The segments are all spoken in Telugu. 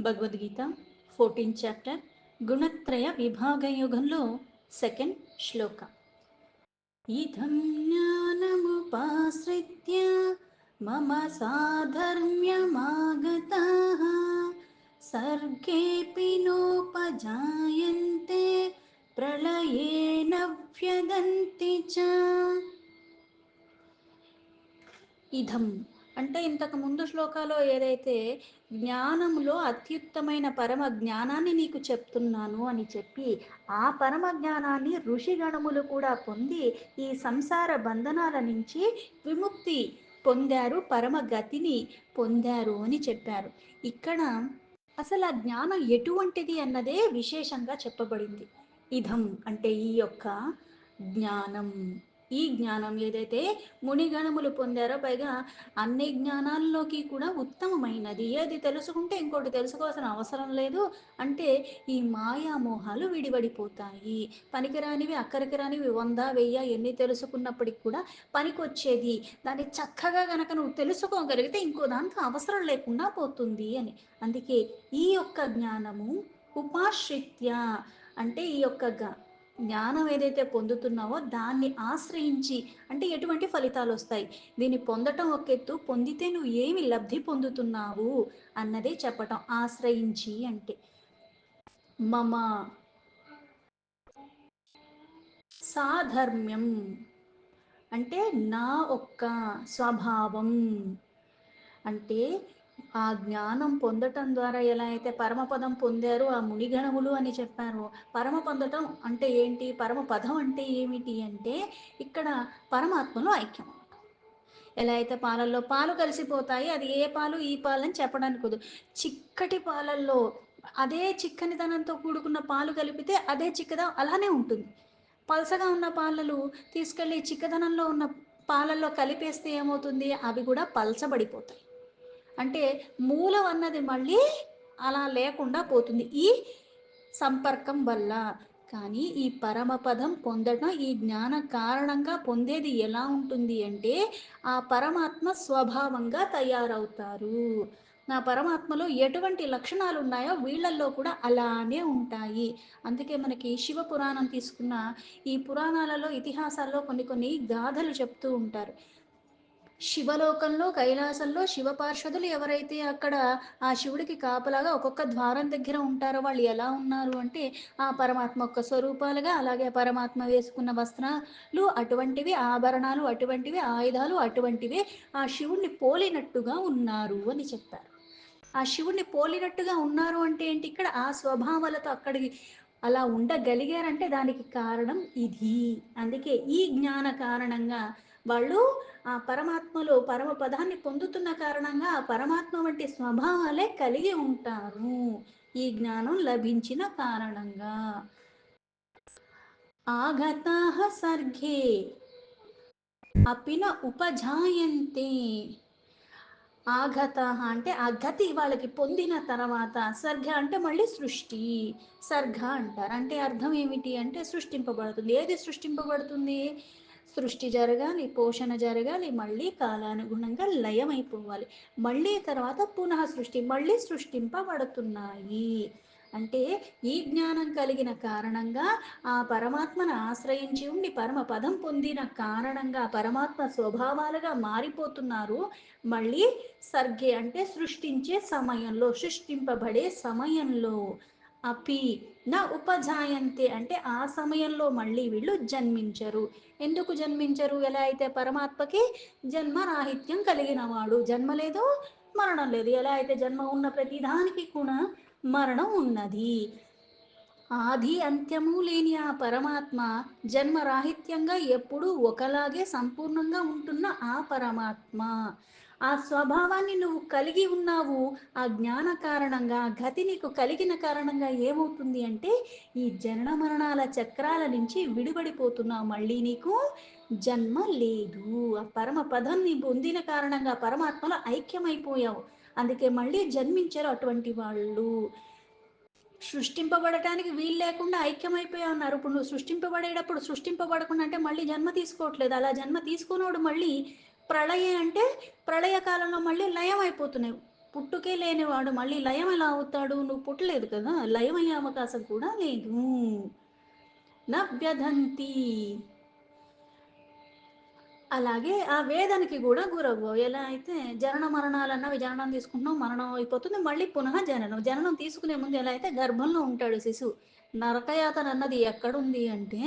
భగవద్గీత 14th చాప్టర్ గుణత్రయ విభాగయోగంలో సెకండ్ శ్లోక. ఇదం జ్ఞానముపాశ్రిత్య మమ సాధర్మ్యమాగతాః సర్గేऽపి నోపజాయంతే ప్రళయేన వ్యదంతి చ. ఇదం అంటే ఇంతకు ముందు శ్లోకాలో ఏదైతే జ్ఞానంలో అత్యుత్తమైన పరమ జ్ఞానాన్ని నీకు చెప్తున్నాను అని చెప్పి, ఆ పరమ జ్ఞానాన్ని ఋషిగణములు కూడా పొంది ఈ సంసార బంధనాల నుంచి విముక్తి పొందారు, పరమ గతిని పొందారు అని చెప్పారు. ఇక్కడ అసలు ఆ జ్ఞానం ఎటువంటిది అన్నదే విశేషంగా చెప్పబడింది. ఇదం అంటే ఈ యొక్క జ్ఞానం, ఈ జ్ఞానం ఏదైతే మునిగణములు పొందారో, పైగా అన్ని జ్ఞానాల్లోకి కూడా ఉత్తమమైనది. ఏది తెలుసుకుంటే ఇంకోటి తెలుసుకోవాల్సిన అవసరం లేదు. అంటే ఈ మాయామోహాలు విడివడిపోతాయి. పనికిరానివి అక్కడికి రానివి 100 1000 ఎన్ని తెలుసుకున్నప్పటికి కూడా పనికొచ్చేది దాన్ని చక్కగా గనక నువ్వు తెలుసుకోగలిగితే ఇంకో దాంట్లో అవసరం లేకుండా పోతుంది అని. అందుకే ఈ యొక్క జ్ఞానము ఉపాశ్రిత్య అంటే ఈ యొక్క జ్ఞానం ఏదైతే పొందుతున్నావో దాన్ని ఆశ్రయించి అంటే ఎటువంటి ఫలితాలు వస్తాయి, దీన్ని పొందటం ఒక ఎత్తు, పొందితే నువ్వు ఏమి లబ్ధి పొందుతున్నావు అన్నదే చెప్పటం. ఆశ్రయించి అంటే మమ సాధర్మ్యం అంటే నా ఒక్క స్వభావం, అంటే ఆ జ్ఞానం పొందటం ద్వారా ఎలా అయితే పరమపదం పొందారో ఆ మునిగణములు అని చెప్పారు. పరమ పొందటం అంటే ఏంటి, పరమపదం అంటే ఏమిటి అంటే ఇక్కడ పరమాత్మలో ఐక్యం. ఎలా అయితే పాలల్లో పాలు కలిసిపోతాయి, అది ఏ పాలు ఈ పాలు అని చెప్పడానికి కుదరదు. చిక్కటి పాలల్లో అదే చిక్కనిదనంతో కూడుకున్న పాలు కలిపితే అదే చిక్కదనం అలానే ఉంటుంది. పలసగా ఉన్న పాలలు తీసుకెళ్ళి చిక్కదనంలో ఉన్న పాలల్లో కలిపేస్తే ఏమవుతుంది, అవి కూడా పలచబడిపోతాయి. అంటే మూలం అన్నది మళ్ళీ అలా లేకుండా పోతుంది ఈ సంపర్కం వల్ల. కానీ ఈ పరమపదం పొందడం ఈ జ్ఞాన కారణంగా పొందేది ఎలా ఉంటుంది అంటే ఆ పరమాత్మ స్వభావంగా తయారవుతారు. నా పరమాత్మలో ఎటువంటి లక్షణాలు ఉన్నాయో వీళ్ళల్లో కూడా అలానే ఉంటాయి. అందుకే మనకి శివ పురాణం తీసుకున్న ఈ పురాణాలలో ఇతిహాసాల్లో కొన్ని కొన్ని గాథలు చెప్తూ ఉంటారు. శివలోకంలో కైలాసంలో శివ పార్షదులు ఎవరైతే అక్కడ ఆ శివుడికి కాపలాగా ఒక్కొక్క ద్వారం దగ్గర ఉంటారో వాళ్ళు ఎలా ఉన్నారు అంటే ఆ పరమాత్మ యొక్క స్వరూపాలుగా, అలాగే పరమాత్మ వేసుకున్న వస్త్రాలు అటువంటివి, ఆభరణాలు అటువంటివి, ఆయుధాలు అటువంటివి, ఆ శివుడిని పోలినట్టుగా ఉన్నారు అని చెప్పారు. ఆ శివుడిని పోలినట్టుగా ఉన్నారు అంటే ఏంటి, ఇక్కడ ఆ స్వభావాలతో అక్కడికి అలా ఉండగలిగారంటే దానికి కారణం ఇది. అందుకే ఈ జ్ఞాన కారణంగా వాళ్ళు ఆ పరమాత్మలో పరమ పదాన్ని పొందుతున్న కారణంగా ఆ పరమాత్మ వంటి స్వభావాలే కలిగి ఉంటారు ఈ జ్ఞానం లభించిన కారణంగా. ఆగతాః సర్గే అపిన ఉపజాయంతే. ఆగత అంటే ఆ గతి వాళ్ళకి పొందిన తర్వాత, సర్గ అంటే మళ్ళీ సృష్టి, సర్గ అంటారు. అంటే అర్థం ఏమిటి అంటే సృష్టింపబడుతుంది. ఏది సృష్టింపబడుతుంది, సృష్టి జరగాలి, పోషణ జరగాలి, మళ్ళీ కాలానుగుణంగా లయమైపోవాలి, మళ్ళీ తర్వాత పునః సృష్టి, మళ్ళీ సృష్టింపబడుతున్నాయి. అంటే ఈ జ్ఞానం కలిగిన కారణంగా ఆ పరమాత్మను ఆశ్రయించి ఉండి పరమ పదం పొందిన కారణంగా పరమాత్మ స్వభావాలుగా మారిపోతున్నారు. మళ్ళీ సర్గే అంటే సృష్టించే సమయంలో, సృష్టింపబడే సమయంలో, అపి నా ఉపజాయంతే అంటే ఆ సమయంలో మళ్ళీ వీళ్ళు జన్మించరు. ఎందుకు జన్మించరు, ఎలా అయితే పరమాత్మకి జన్మరాహిత్యం కలిగిన వాడు, జన్మ లేదు మరణం లేదు, ఎలా అయితే జన్మ ఉన్న ప్రతిదానికి కూడా మరణం ఉన్నది. ఆది అంత్యము లేని ఆ పరమాత్మ జన్మరాహిత్యంగా ఎప్పుడూ ఒకలాగే సంపూర్ణంగా ఉంటున్న ఆ పరమాత్మ, ఆ స్వభావాన్ని నువ్వు కలిగి ఉన్నావు. ఆ జ్ఞాన కారణంగా గతి నీకు కలిగిన కారణంగా ఏమవుతుంది అంటే ఈ జనన మరణాల చక్రాల నుంచి విడిపడిపోతున్నావు, మళ్ళీ నీకు జన్మ లేదు. ఆ పరమ పదాన్ని పొందిన కారణంగా పరమాత్మలో ఐక్యమైపోయావు. అందుకే మళ్ళీ జన్మించరు అటువంటి వాళ్ళు. సృష్టింపబడటానికి వీలు లేకుండా ఐక్యమైపోయి ఉన్నారు. ఇప్పుడు నువ్వు సృష్టింపబడేటప్పుడు సృష్టింపబడకుండా అంటే మళ్ళీ జన్మ తీసుకోవట్లేదు. అలా జన్మ తీసుకున్నోడు మళ్ళీ ప్రళయ అంటే ప్రళయ కాలంలో మళ్ళీ లయం అయిపోతున్నావు. పుట్టుకే లేనివాడు మళ్ళీ లయం ఎలా అవుతాడు? నువ్వు పుట్టలేదు కదా! లయమయ్యే అవకాశం కూడా లేదు. నవ్యధంతి. అలాగే ఆ వేదనకి గూడా గురవ్వవు. ఎలా అయితే జనన మరణాలన్నవి జననం తీసుకుంటున్నాం, మరణం అయిపోతుంది. మళ్ళీ పునః జననం. జననం తీసుకునే ముందు ఎలా అయితే గర్భంలో ఉంటాడు శిశువు. నరకయాతన అన్నది ఎక్కడుంది అంటే,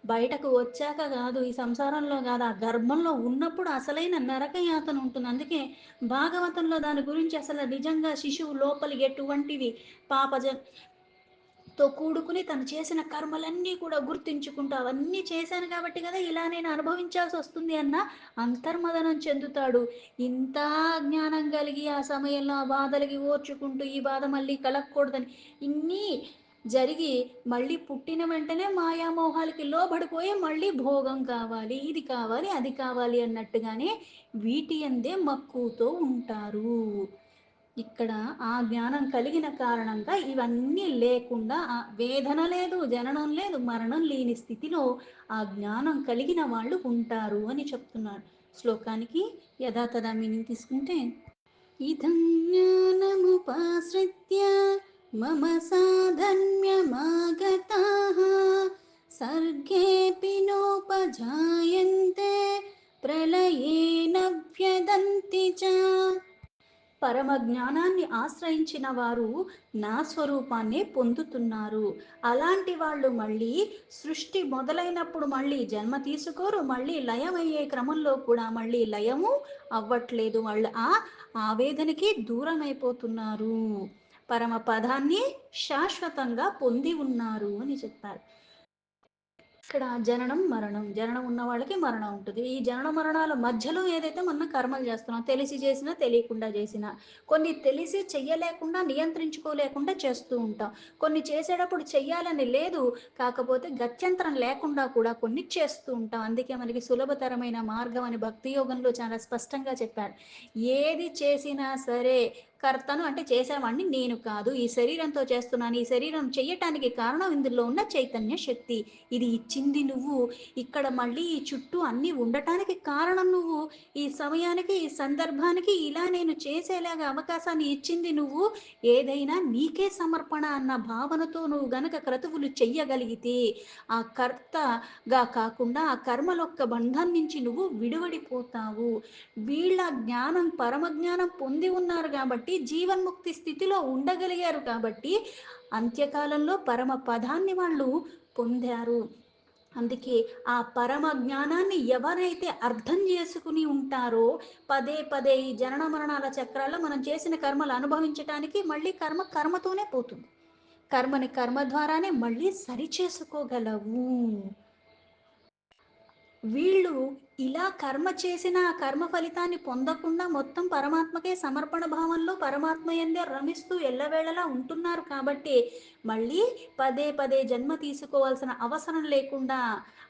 బయటకు వచ్చాక గాదు, ఈ సంసారంలో గాదు, ఆ గర్భంలో ఉన్నప్పుడు అసలైన నరకయాతన ఉంటుంది. అందుకే భాగవతంలో దాని గురించి అసలు నిజంగా శిశువు లోపలి ఎటువంటివి పాపజ తో కూడుకుని తను చేసిన కర్మలన్నీ కూడా గుర్తించుకుంటూ అవన్నీ చేశాను కాబట్టి కదా ఇలా నేను అనుభవించాల్సి వస్తుంది అన్న అంతర్మదనం చెందుతాడు. ఇంత జ్ఞానం కలిగి ఆ సమయంలో ఆ బాధలకి ఓర్చుకుంటూ ఈ బాధ మళ్ళీ కలగకూడదని ఇన్ని జరిగి మళ్ళీ పుట్టిన వెంటనే మాయామోహాలకి లోబడిపోయి మళ్ళీ భోగం కావాలి, ఇది కావాలి, అది కావాలి అన్నట్టుగానే వీటి అందే మక్కువతో ఉంటారు. ఇక్కడ ఆ జ్ఞానం కలిగిన కారణంగా ఇవన్నీ లేకుండా వేదన లేదు, జననం లేదు, మరణం లేని స్థితిలో ఆ జ్ఞానం కలిగిన వాళ్ళు ఉంటారు అని చెప్తున్నాడు. శ్లోకానికి యథాతథ మీనింగ్ తీసుకుంటే ఇదం జ్ఞానముపాశ్రిత్య మమ సాధన్యమాగతాః సర్గేऽపి నోపజాయంతే ప్రళయేన వ్యదంతి చ. పరమ జ్ఞానాన్ని ఆశ్రయించిన వారు నా స్వరూపాన్నే పొందుతున్నారు. అలాంటి వాళ్ళు మళ్ళీ సృష్టి మొదలైనప్పుడు మళ్ళీ జన్మ తీసుకోరు, మళ్ళీ లయమయ్యే క్రమంలో కూడా మళ్ళీ లయము అవ్వట్లేదు. వాళ్ళు ఆ ఆవేదనకి దూరం అయిపోతున్నారు. పరమ పదాన్ని శాశ్వతంగా పొంది ఉన్నారు అని చెప్పారు. ఇక్కడ జననం, మరణం. జననం ఉన్న వాళ్ళకి మరణం ఉంటుంది. ఈ జనన మరణాల మధ్యలో ఏదైతే మనం కర్మలు చేస్తున్నాం, తెలిసి చేసినా, తెలియకుండా చేసినా. కొన్ని తెలిసి చెయ్యలేకుండా, నియంత్రించుకోలేకుండా చేస్తూ ఉంటాం. కొన్ని చేసేటప్పుడు చెయ్యాలని లేదు, కాకపోతే గత్యంతరం లేకుండా కూడా కొన్ని చేస్తూ ఉంటాం. అందుకే మనకి సులభతరమైన మార్గం అని భక్తి యోగంలో చాలా స్పష్టంగా చెప్పారు. ఏది చేసినా సరే కర్తను అంటే చేసేవాడిని నేను కాదు. ఈ శరీరంతో చేస్తున్నాను. ఈ శరీరం చెయ్యటానికి కారణం ఇందులో ఉన్న చైతన్య శక్తి. ఇది ఇచ్చింది నువ్వు. ఇక్కడ మళ్ళీ ఈ చుట్టూ అన్నీ ఉండటానికి కారణం నువ్వు. ఈ సమయానికి, ఈ సందర్భానికి ఇలా నేను చేసేలాగా అవకాశాన్ని ఇచ్చింది నువ్వు. ఏదైనా నీకే సమర్పణ అన్న భావనతో నువ్వు గనక క్రతువులు చెయ్యగలిగితే, ఆ కర్తగా కాకుండా ఆ కర్మలొక్క బంధం నుంచి నువ్వు విడివడిపోతావు. వీళ్ళ జ్ఞానం, పరమజ్ఞానం పొంది ఉన్నారు కాబట్టి, జీవన్ముక్తి స్థితిలో ఉండగలిగారు కాబట్టి, అంత్యకాలంలో పరమ పదాన్ని వాళ్ళు పొందారు. అందుకే ఆ పరమ జ్ఞానాన్ని ఎవరైతే అర్థం చేసుకుని ఉంటారో పదే పదే ఈ జనన మరణాల చక్రాల్లో మనం చేసిన కర్మలు అనుభవించటానికి మళ్ళీ కర్మ కర్మతోనే పోతుంది. కర్మని కర్మ ద్వారానే మళ్ళీ సరిచేసుకోగలవు. వీళ్ళు ఇలా కర్మ చేసిన ఆ కర్మ ఫలితాన్ని పొందకుండా మొత్తం పరమాత్మకే సమర్పణ భావంలో పరమాత్మ యందే రమిస్తూ ఎల్లవేళలా ఉంటున్నారు కాబట్టి మళ్ళీ పదే పదే జన్మ తీసుకోవాల్సిన అవసరం లేకుండా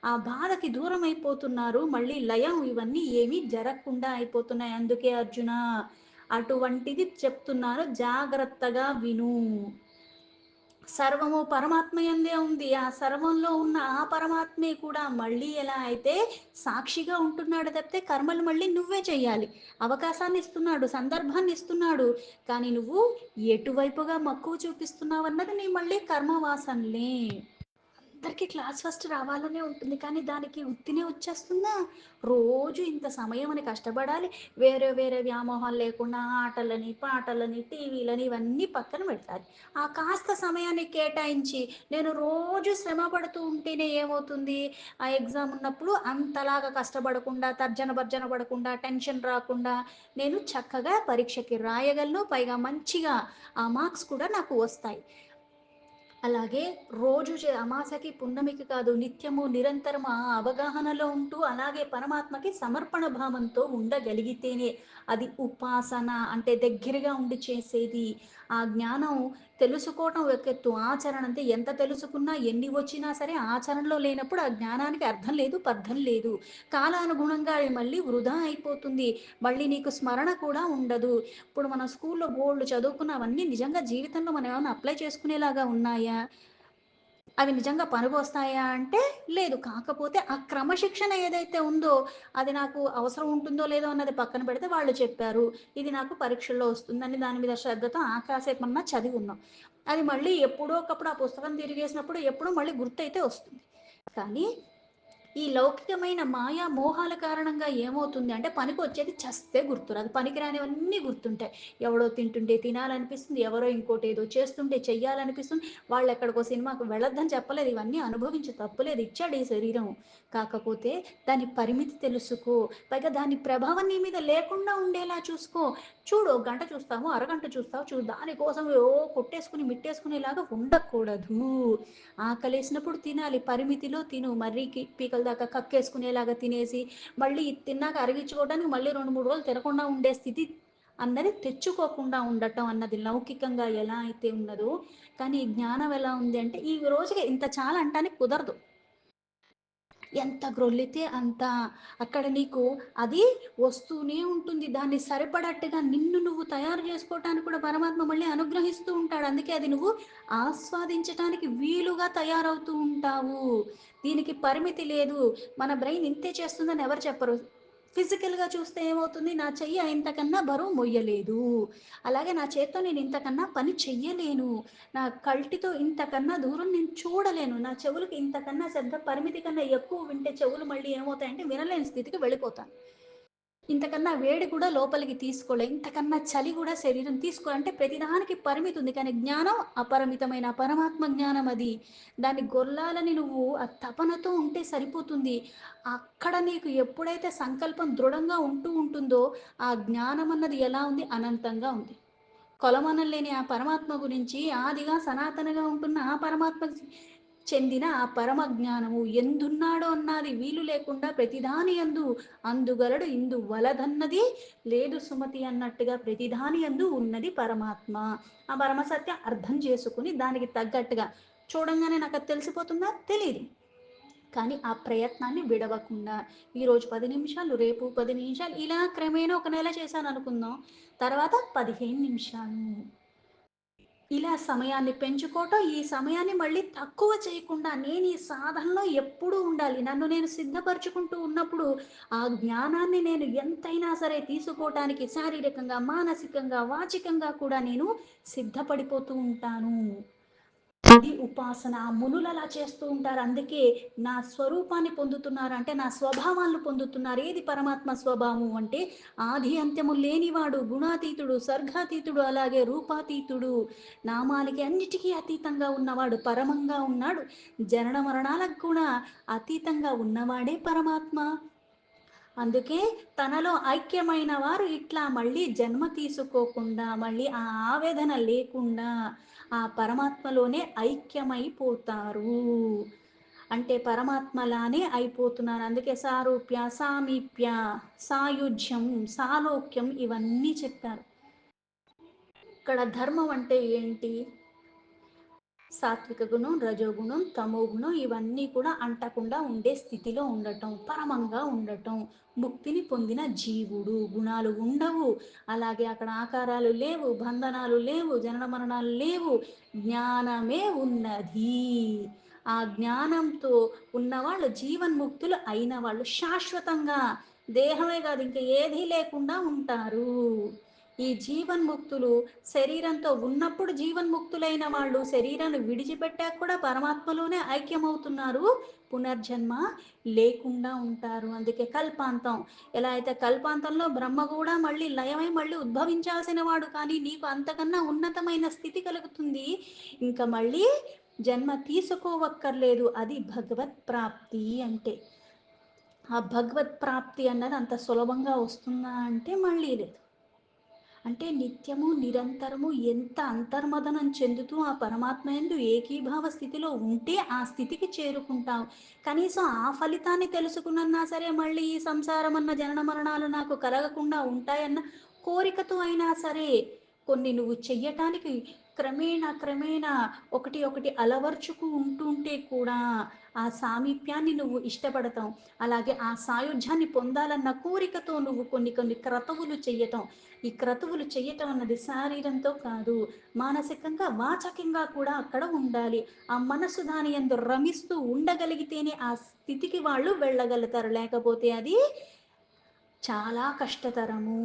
ఆ బాధకి దూరం అయిపోతున్నారు. మళ్ళీ లయం ఇవన్నీ ఏమీ జరగకుండా అయిపోతున్నాయి. అందుకే అర్జున అటువంటిది చెప్తున్నాను, జాగ్రత్తగా విను. సర్వము పరమాత్మయందే ఉంది. ఆ సర్వంలో ఉన్న ఆ పరమాత్మే కూడా మళ్ళీ ఎలా అయితే సాక్షిగా ఉంటున్నాడు తప్పితే కర్మలు మళ్ళీ నువ్వే చెయ్యాలి. అవకాశాన్ని ఇస్తున్నాడు, సందర్భాన్ని ఇస్తున్నాడు. కానీ నువ్వు ఎటువైపుగా మక్కువ చూపిస్తున్నావన్నది నీ మళ్ళీ కర్మవాసనలే. అందరికీ క్లాస్ ఫస్ట్ రావాలనే ఉంటుంది. కానీ దానికి ఉత్తినే వచ్చేస్తుందా? రోజు ఇంత సమయం అని కష్టపడాలి. వేరే వేరే వ్యామోహాలు లేకుండా ఆటలని, పాటలని, టీవీలని ఇవన్నీ పక్కన పెట్టాలి. ఆ కాస్త సమయాన్ని కేటాయించి నేను రోజు శ్రమ పడుతూ ఉంటేనే ఏమవుతుంది? ఆ ఎగ్జామ్ ఉన్నప్పుడు అంతలాగా కష్టపడకుండా, తర్జన భర్జన పడకుండా, టెన్షన్ రాకుండా నేను చక్కగా పరీక్షకి రాయగలను. పైగా మంచిగా ఆ మార్క్స్ కూడా నాకు వస్తాయి. అలాగే రోజు అమాసకి, పున్నమికి కాదు నిత్యము నిరంతరం ఆ అవగాహనలో ఉంటూ అలాగే పరమాత్మకి సమర్పణ భావంతో ఉండగలిగితేనే అది ఉపాసన అంటే దగ్గరగా ఉండి చేసేది. ఆ జ్ఞానం తెలుసుకోవటం ఒక ఎత్తు, ఆచరణ అంటే ఎంత తెలుసుకున్నా ఎన్ని వచ్చినా సరే ఆచరణలో లేనప్పుడు ఆ జ్ఞానానికి అర్థం లేదు, పర్థం లేదు. కాలానుగుణంగా అది మళ్ళీ వృధా అయిపోతుంది. మళ్ళీ నీకు స్మరణ కూడా ఉండదు. ఇప్పుడు మనం స్కూల్లో బోల్డు చదువుకున్నవన్నీ నిజంగా జీవితంలో మనం ఏమైనా అప్లై చేసుకునేలాగా ఉన్నాయా? అవి నిజంగా పనికొస్తాయా అంటే లేదు. కాకపోతే ఆ క్రమశిక్షణ ఏదైతే ఉందో, అది నాకు అవసరం ఉంటుందో లేదో అన్నది పక్కన పెడితే వాళ్ళు చెప్పారు. ఇది నాకు పరీక్షల్లో వస్తుందని దాని మీద శ్రద్ధతో ఆ కాసేపన్నా చదివున్నాం. అది మళ్ళీ ఎప్పుడో ఒకప్పుడు ఆ పుస్తకం తిరిగేసినప్పుడు ఎప్పుడో మళ్ళీ గుర్తయితే వస్తుంది. కానీ ఈ లౌకికమైన మాయా మోహాల కారణంగా ఏమవుతుంది అంటే పనికొచ్చేది చస్తే గుర్తురాదు. పనికిరానివన్నీ గుర్తుంటాయి. ఎవడో తింటుంటే తినాలనిపిస్తుంది. ఎవరో ఇంకోటి ఏదో చేస్తుంటే చెయ్యాలనిపిస్తుంది. వాళ్ళెక్కడికో సినిమాకు వెళ్ళొద్దని చెప్పలేదు. ఇవన్నీ అనుభవించు తప్పులేదు. ఇచ్చాడు ఈ శరీరం. కాకపోతే దాని పరిమితి తెలుసుకో. పైగా దాని ప్రభావం నీ మీద లేకుండా ఉండేలా చూసుకో. చూడు ఒక గంట చూస్తాము, అరగంట చూస్తావు. చూడు దానికోసం కొట్టేసుకుని మిట్టేసుకునేలాగా ఉండకూడదు. ఆకలేసినప్పుడు తినాలి. పరిమితిలో తిను. మర్రీ పీకల దాకా కక్కేసుకునేలాగా తినేసి, మళ్ళీ తిన్నాక అరిగించుకోవడానికి మళ్ళీ 2, 3 రోజులు తినకుండా ఉండే స్థితి అన్నది తెచ్చుకోకుండా ఉండటం అన్నది లౌకికంగా ఎలా అయితే ఉన్నదో, కానీ ఈ జ్ఞానం ఎలా ఉంది అంటే, ఈ రోజుకి ఇంత చాలా అంటానికి కుదరదు. ఎంత గ్రొల్లితే అంత అక్కడ నీకు అది వస్తూనే ఉంటుంది. దాన్ని సరిపడట్టుగా నిన్ను నువ్వు తయారు చేసుకోవటానికి కూడా పరమాత్మ మళ్ళీ అనుగ్రహిస్తూ ఉంటాడు. అందుకే అది నువ్వు ఆస్వాదించటానికి వీలుగా తయారవుతూ ఉంటావు. దీనికి పరిమితి లేదు. మన బ్రెయిన్ ఇంతే చేస్తుందని ఎవరు చెప్పరు. ఫిజికల్‌గా చూస్తే ఏమవుతుంది? నా చెయ్యి ఇంతకన్నా బరువు మొయ్యలేదు. అలాగే నా చేత్తో నేను ఇంతకన్నా పని చెయ్యలేను. నా కంటితో ఇంతకన్నా దూరం నేను చూడలేను. నా చెవులకి ఇంతకన్నా శబ్ద పరిమితి కన్నా ఎక్కువ వింటే చెవులు మళ్ళీ ఏమవుతాయంటే వినలేని స్థితికి వెళ్ళిపోతాను. ఇంతకన్నా వేడి కూడా లోపలికి తీసుకోలే. ఇంతకన్నా చలి కూడా శరీరం అంటే ప్రతిదానికి పరిమితి ఉంది. కానీ జ్ఞానం అపరిమితమైన పరమాత్మ జ్ఞానం అది. దాన్ని గొల్లాలని నువ్వు ఆ తపనతో ఉంటే సరిపోతుంది. అక్కడ నీకు ఎప్పుడైతే సంకల్పం దృఢంగా ఉంటుందో, ఆ జ్ఞానం అన్నది ఎలా ఉంది? అనంతంగా ఉంది. కొలమానం లేని ఆ పరమాత్మ గురించి ఆదిగా సనాతనగా ఉంటున్న ఆ పరమాత్మకి చెందిన ఆ పరమ జ్ఞానము ఎందున్నాడో అన్నది వీలు లేకుండా ప్రతిదాని యందు అందుగలడు ఇందు వలదన్నది లేదు సుమతి అన్నట్టుగా ప్రతిదాని యందు ఉన్నది పరమాత్మ. ఆ పరమ సత్యం అర్థం చేసుకుని దానికి తగ్గట్టుగా చూడంగానే నాకు అది తెలిసిపోతుందా? తెలీదు. కానీ ఆ ప్రయత్నాన్ని విడవకుండా ఈరోజు 10 నిమిషాలు, రేపు 10 నిమిషాలు ఇలా క్రమేణా ఒక నెల చేశాననుకుందాం. తర్వాత 15 నిమిషాలు. ఇలా సమయాన్ని పెంచుకోవటం, ఈ సమయాన్ని మళ్ళీ తక్కువ చేయకుండా నేను ఈ సాధనలో ఎప్పుడూ ఉండాలి. నన్ను నేను సిద్ధపరుచుకుంటూ ఉన్నప్పుడు, ఆ జ్ఞానాన్ని నేను ఎంతైనా సరే తీసుకోవటానికి శారీరకంగా, మానసికంగా, వాచికంగా కూడా నేను సిద్ధపడిపోతూ ఉంటాను. అది ఉపాసన. ఆ మునులు అలా చేస్తూ ఉంటారు. అందుకే నా స్వరూపాన్ని పొందుతున్నారు అంటే నా స్వభావాలను పొందుతున్నారు. ఏది పరమాత్మ స్వభావం అంటే ఆది అంత్యము లేనివాడు, గుణాతీతుడు, సర్గాతీతుడు, అలాగే రూపాతీతుడు, నామాలకి అన్నిటికీ అతీతంగా ఉన్నవాడు, పరమంగా ఉన్నాడు. జనన మరణాలకు కూడా అతీతంగా ఉన్నవాడే పరమాత్మ. అందుకే తనలో ఐక్యమైన వారు ఇట్లా మళ్ళీ జన్మ తీసుకోకుండా, మళ్ళీ ఆ ఆవేదన లేకుండా ఆ పరమాత్మలోనే ఐక్యమైపోతారు. అంటే పరమాత్మలానే అయిపోతున్నారు. అందుకే సారూప్య, సామీప్య, సాయుజ్యం, సాలోక్యం ఇవన్నీ చెప్పారు. ఇక్కడ ధర్మం అంటే ఏంటి? సాత్విక గుణం, రజోగుణం, తమో గుణం ఇవన్నీ కూడా అంటకుండా ఉండే స్థితిలో ఉండటం, పరమంగా ఉండటం, ముక్తిని పొందిన జీవుడు. గుణాలు ఉండవు, అలాగే అక్కడ ఆకారాలు లేవు, బంధనాలు లేవు, జనన మరణాలు లేవు, జ్ఞానమే ఉన్నది. ఆ జ్ఞానంతో ఉన్నవాళ్ళు జీవన్ముక్తులు అయిన వాళ్ళు శాశ్వతంగా దేహమే కాదు ఇంకా ఏదీ లేకుండా ఉంటారు. ఈ జీవన్ముక్తులు శరీరంతో ఉన్నప్పుడు జీవన్ముక్తులైన వాళ్ళు శరీరాన్ని విడిచిపెట్టాక కూడా పరమాత్మలోనే ఐక్యమవుతున్నారు. పునర్జన్మ లేకుండా ఉంటారు. అందుకే కల్పాంతం. ఎలా అయితే కల్పాంతంలో బ్రహ్మ కూడా మళ్ళీ లయమై మళ్ళీ ఉద్భవించాల్సిన వాడు, కానీ నీకు అంతకన్నా ఉన్నతమైన స్థితి కలుగుతుంది. ఇంకా మళ్ళీ జన్మ తీసుకోవక్కర్లేదు. అది భగవత్ ప్రాప్తి అంటే. ఆ భగవత్ ప్రాప్తి అన్నది అంత సులభంగా వస్తుందా అంటే మళ్ళీ లేదు. అంటే నిత్యము నిరంతరము ఎంత అంతర్మదనం చెందుతూ ఆ పరమాత్మ యందు ఏకీభావ స్థితిలో ఉంటే ఆ స్థితికి చేరుకుంటాం. కనీసం ఆ ఫలితాన్ని తెలుసుకున్నా సరే మళ్ళీ ఈ సంసారం అన్న జనన మరణాలు నాకు కలగకుండా ఉంటాయన్న కోరికతో అయినా సరే కొన్ని నువ్వు చెయ్యటానికి క్రమేణా క్రమేణా ఒకటి ఒకటి అలవర్చుకు ఉంటుంటే కూడా ఆ సామీప్యాన్ని నువ్వు ఇష్టపడతావు. అలాగే ఆ సాయుధ్యాన్ని పొందాలన్న కోరికతో నువ్వు కొన్ని కొన్ని క్రతువులు చెయ్యటం. ఈ క్రతువులు చెయ్యటం అన్నది శారీరంతో కాదు, మానసికంగా వాచకంగా కూడా అక్కడ ఉండాలి. ఆ మనసు దాని యందు రమిస్తూ ఉండగలిగితేనే ఆ స్థితికి వాళ్ళు వెళ్ళగలుగుతారు. లేకపోతే అది చాలా కష్టతరము.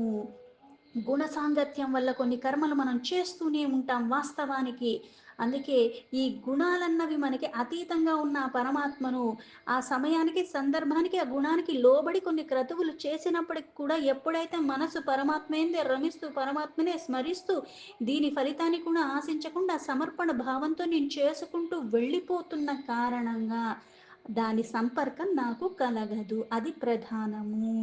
గుణ సాంగత్యం వల్ల కొన్ని కర్మలు మనం చేస్తూనే ఉంటాం వాస్తవానికి. అందుకే ఈ గుణాలన్నవి మనకి అతీతంగా ఉన్న ఆ పరమాత్మను ఆ సమయానికి, సందర్భానికి, ఆ గుణానికి లోబడి కొన్ని క్రతువులు చేసినప్పటికి కూడా ఎప్పుడైతే మనసు పరమాత్మయందే రమిస్తూ, పరమాత్మనే స్మరిస్తూ, దీని ఫలితాన్ని కూడా ఆశించకుండా సమర్పణ భావంతో నేను చేసుకుంటూ వెళ్ళిపోతున్న కారణంగా దాని సంపర్కం నాకు కలగదు. అది ప్రధానము.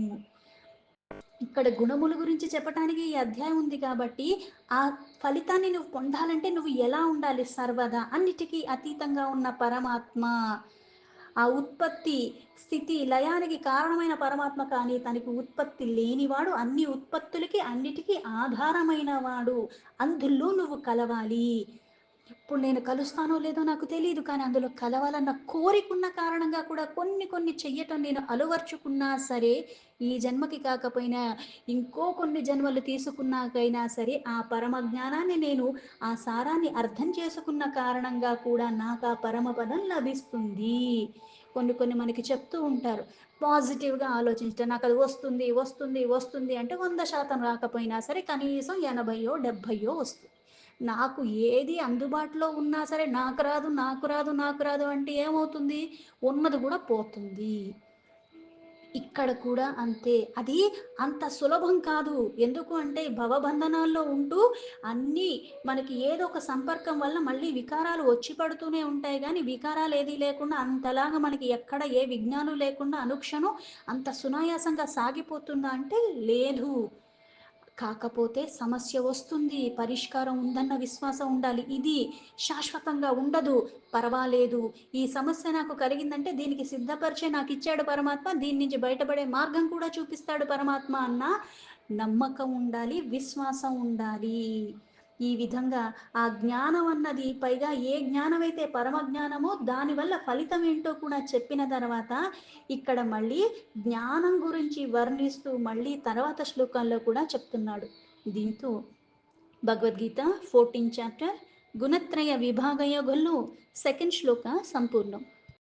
ఇక్కడ గుణముల గురించి చెప్పటానికి ఈ అధ్యాయం ఉంది కాబట్టి, ఆ ఫలితాన్ని నువ్వు పొందాలంటే నువ్వు ఎలా ఉండాలి? సర్వదా అన్నిటికీ అతీతంగా ఉన్న పరమాత్మ, ఆ ఉత్పత్తి, స్థితి, లయానికి కారణమైన పరమాత్మ కానీ తనకి ఉత్పత్తి లేనివాడు, అన్ని ఉత్పత్తులకి అన్నిటికీ ఆధారమైన వాడు. అందులో నువ్వు కలవాలి. ఇప్పుడు నేను కలుస్తానో లేదో నాకు తెలీదు. కానీ అందులో కలవాలన్న కోరికున్న కారణంగా కూడా కొన్ని కొన్ని చెయ్యటం నేను అలవర్చుకున్నా సరే, ఈ జన్మకి కాకపోయినా ఇంకో కొన్ని జన్మలు తీసుకున్నాకైనా సరే, ఆ పరమ జ్ఞానాన్ని నేను ఆ సారాన్ని అర్థం చేసుకున్న కారణంగా కూడా నాకు ఆ పరమపదం లభిస్తుంది. కొన్ని కొన్ని మనకి చెప్తూ ఉంటారు. పాజిటివ్‌గా ఆలోచించటం. నాకది వస్తుంది, వస్తుంది, వస్తుంది అంటే 100% రాకపోయినా సరే కనీసం 80 70 వస్తుంది. నాకు ఏది అందుబాటులో ఉన్నా సరే నాకు రాదు, నాకు రాదు, నాకు రాదు అంటే ఏమవుతుంది? ఉన్నది గూడా పోతుంది. ఇక్కడ కూడా అంతే. అది అంత సులభం కాదు. ఎందుకు అంటే భవబంధనాల్లో ఉంటూ అన్నీ మనకి ఏదో ఒక సంపర్కం వల్ల మళ్ళీ వికారాలు వచ్చి పడుతూనే ఉంటాయి గానీ, వికారాలేది లేకుండా అంతలాగా మనకి ఎక్కడ ఏ విఘ్నాలు లేకుండా అనుక్షణం అంత సునాయాసంగా సాగిపోతుందా అంటే లేదు. కాకపోతే సమస్య వస్తుంది. పరిష్కారం ఉందన్న విశ్వాసం ఉండాలి. ఇది శాశ్వతంగా ఉండదు. పర్వాలేదు. ఈ సమస్య నాకు కలిగిందంటే దీనికి సిద్ధపరిచే నాకిచ్చాడు పరమాత్మ. దీని నుంచి బయటపడే మార్గం కూడా చూపిస్తాడు పరమాత్మ అన్న నమ్మకం ఉండాలి. విశ్వాసం ఉండాలి. ఈ విధంగా ఆ జ్ఞానం అన్నది పైగా ఏ జ్ఞానమైతే పరమ జ్ఞానమో దానివల్ల ఫలితం ఏంటో కూడా చెప్పిన తర్వాత ఇక్కడ మళ్ళీ జ్ఞానం గురించి వర్ణిస్తూ మళ్ళీ తర్వాత శ్లోకాల్లో కూడా చెప్తున్నాడు. దీంతో భగవద్గీత 14th చాప్టర్ గుణత్రయ విభాగయోగంలో సెకండ్ శ్లోక సంపూర్ణం.